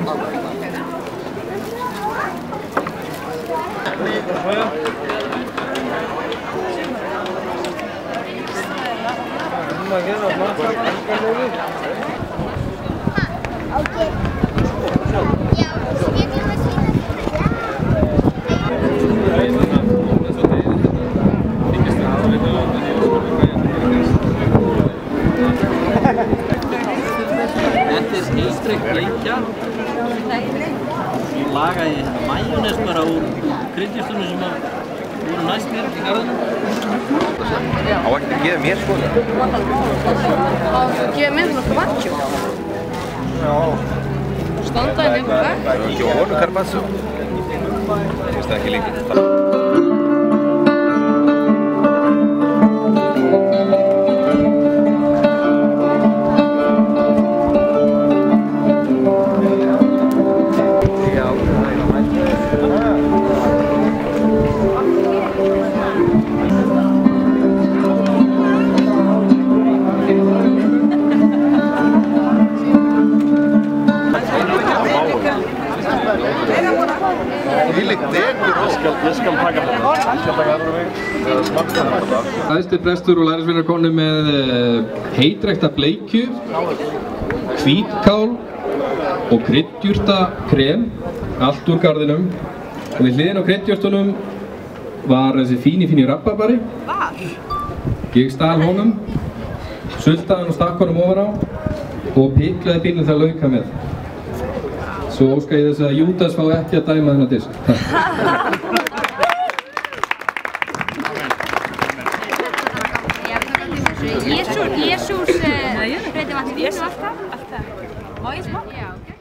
Þetta heilstreikt bleikja. Ég lagaði majónes bara úr kryddjurtunum sem voru næst mér í garðinum. Á ekki að gefa mér sko. Gefa mér svona carpaccio. Já. Standa henni ykkur vekk. Ekki honum carpaccio. Ég veist það ekki líka. Ég skal taka þetta. Æðsti prestur og lærisveinar konu með heitrækta bleikju, hvítkál og kryddjurtakrem, allt úr garðinum. Og við hliðin á kryddjurtunum var þessi fíni rabarbari. Ég stal honum, sultaði hann og stakk honum ofan á og piklaði bílinn þegar lauka með. Svo óska ég þess að Júdas fá ekki að dæma þennan disk. Jesús breyti vatni vínu alltaf. Má ég smaka? Já.